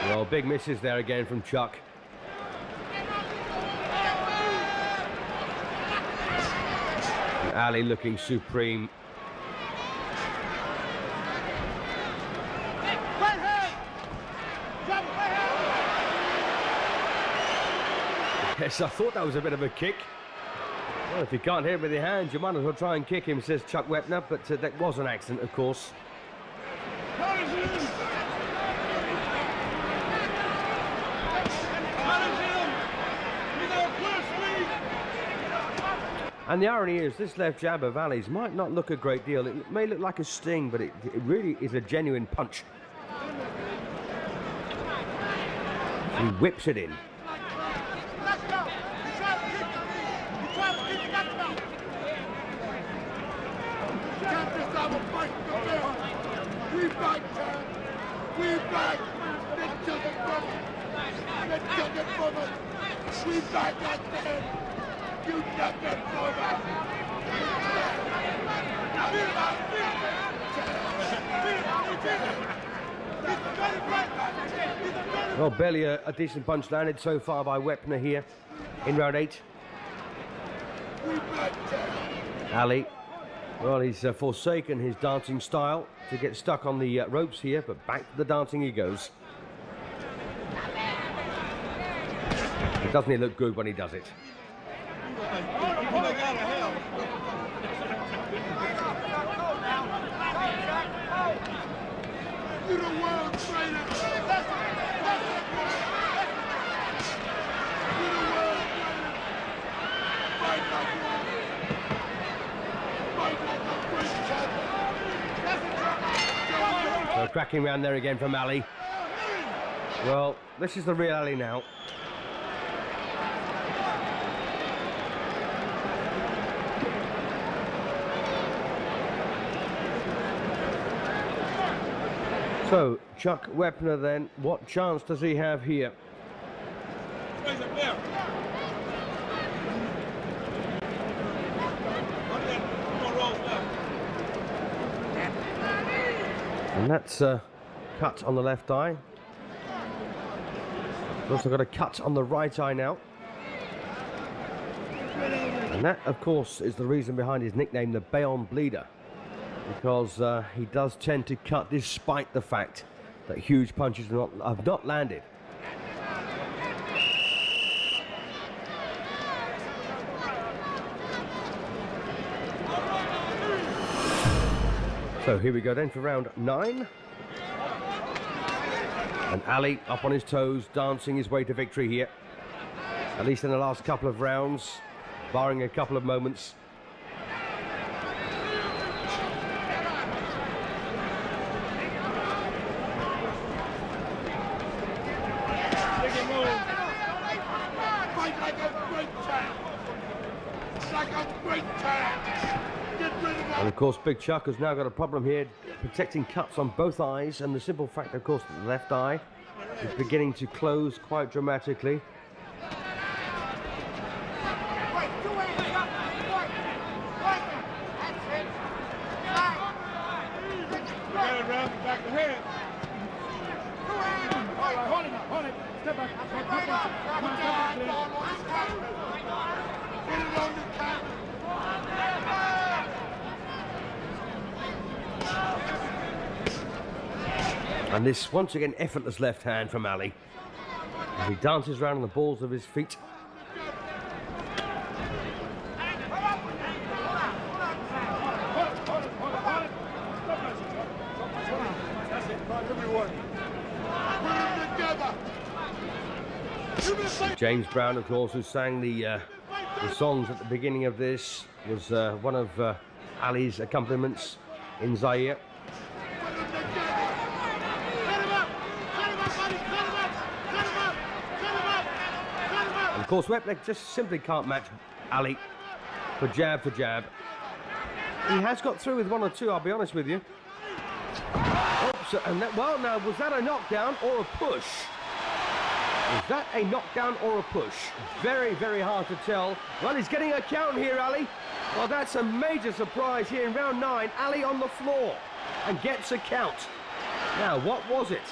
Well, big misses there again from Chuck. And Ali looking supreme. Yes, I thought that was a bit of a kick. Well, if you can't hit him with your hands, you might as well try and kick him, says Chuck Wepner, but that was an accident, of course. And the irony is, this left jab of Ali's might not look a great deal. It may look like a sting, but it really is a genuine punch. He whips it in. Well, barely a decent punch landed so far by Wepner here in round 8. Ali, well, he's forsaken his dancing style to get stuck on the ropes here, but back to the dancing he goes. Doesn't he look good when he does it? So cracking round there again from Ali. Well, this is the real Ali now. So, Chuck Wepner then, what chance does he have here? And that's a cut on the left eye. He's also got a cut on the right eye now. And that, of course, is the reason behind his nickname, the Bayonne Bleeder. Because he does tend to cut despite the fact that huge punches have not landed. So here we go then for round 9. And Ali up on his toes, dancing his way to victory here. At least in the last couple of rounds, barring a couple of moments. And of course, Big Chuck has now got a problem here, protecting cuts on both eyes, and the simple fact, of course, that the left eye is beginning to close quite dramatically. And this, once again, effortless left hand from Ali. As he dances around on the balls of his feet. James Brown, of course, who sang the songs at the beginning of this, was one of Ali's accompaniments in Zaire. Of course, Wepner just simply can't match Ali for jab. He has got through with 1 or 2, I'll be honest with you. Oops, and that, well, now, was that a knockdown or a push? Was that a knockdown or a push? Very, very hard to tell. Well, he's getting a count here, Ali. Well, that's a major surprise here in round 9. Ali on the floor and gets a count. Now, what was it?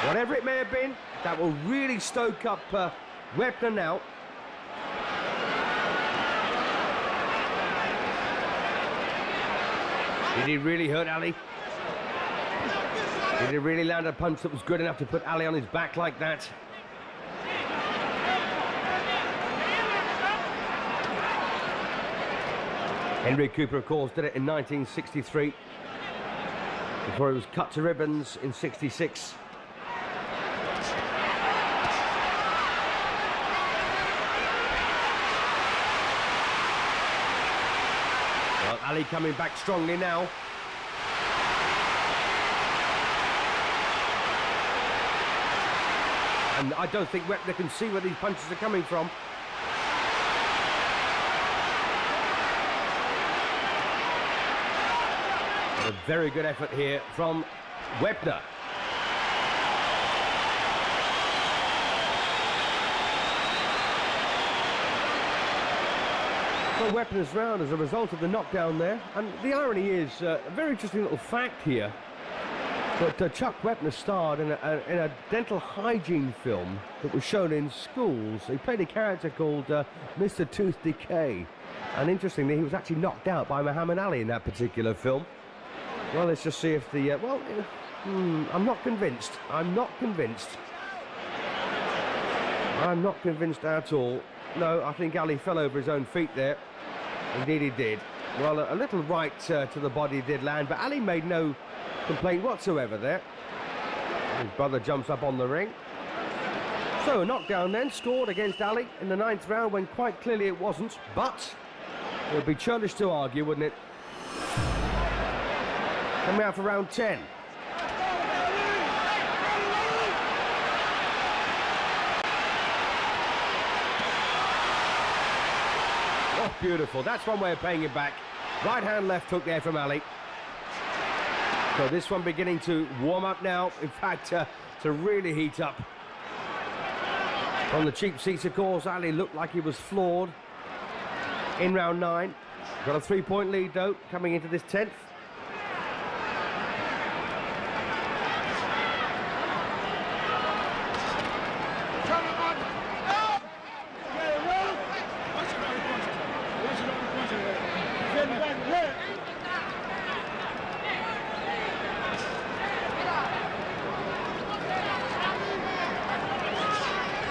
Whatever it may have been, that will really stoke up Wepner now. Did he really hurt Ali? Did he really land a punch that was good enough to put Ali on his back like that? Henry Cooper, of course, did it in 1963 before he was cut to ribbons in 66. Well, Ali coming back strongly now. And I don't think Wepner can see where these punches are coming from. But a very good effort here from Wepner. Well, Wepner's round as a result of the knockdown there. And the irony is, a very interesting little fact here, that Chuck Wepner starred in a dental hygiene film that was shown in schools. He played a character called Mr. Tooth Decay. And interestingly, he was actually knocked out by Muhammad Ali in that particular film. Well, let's just see if the... I'm not convinced. I'm not convinced. I'm not convinced at all. No, I think Ali fell over his own feet there. Indeed he did. Well, a little right to the body did land, but Ali made no complaint whatsoever there. His brother jumps up on the ring. So a knockdown then scored against Ali in the 9th round when quite clearly it wasn't, but it would be churlish to argue, wouldn't it? Coming out for round 10. Oh, beautiful. That's one way of paying it back. Right hand, left hook there from Ali. So this one beginning to warm up now. In fact, to really heat up. On the cheap seats, of course, Ali looked like he was floored in round 9. Got a 3-point lead, though, coming into this 10th.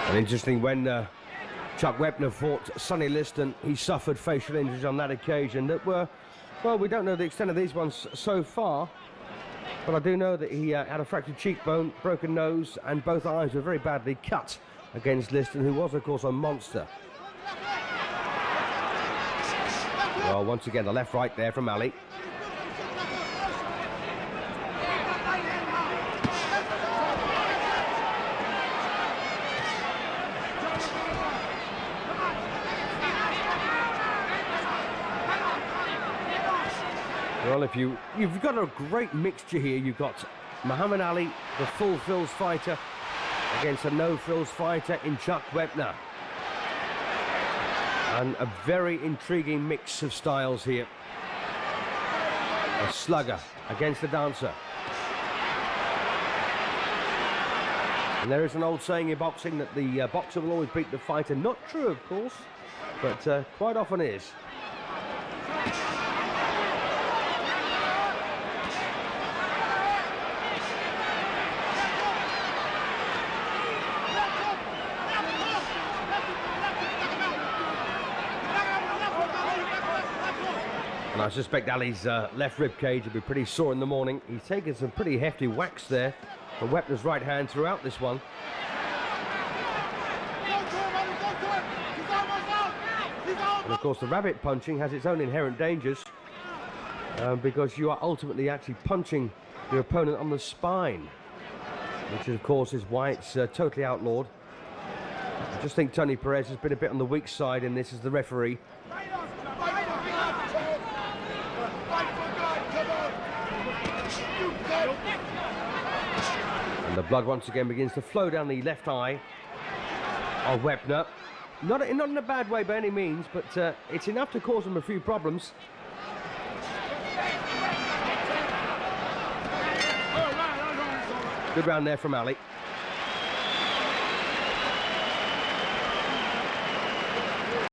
And interesting, when Chuck Wepner fought Sonny Liston, he suffered facial injuries on that occasion that were, well, we don't know the extent of these ones so far, but I do know that he had a fractured cheekbone, broken nose, and both eyes were very badly cut against Liston, who was, of course, a monster. Well, once again, the left-right there from Ali. Well, you've got a great mixture here. You've got Muhammad Ali, the full frills fighter, against a no frills fighter in Chuck Wepner. And a very intriguing mix of styles here. A slugger against a dancer. And there is an old saying in boxing that the boxer will always beat the fighter. Not true, of course, but quite often is. And I suspect Ali's left rib cage will be pretty sore in the morning. He's taken some pretty hefty whacks there from Wepner's right hand throughout this one. And of course the rabbit punching has its own inherent dangers because you are ultimately actually punching your opponent on the spine, which of course is why it's totally outlawed. I just think Tony Perez has been a bit on the weak side in this as the referee. And the blood once again begins to flow down the left eye of Wepner. Not in a bad way by any means, but it's enough to cause him a few problems. Good round there from Ali.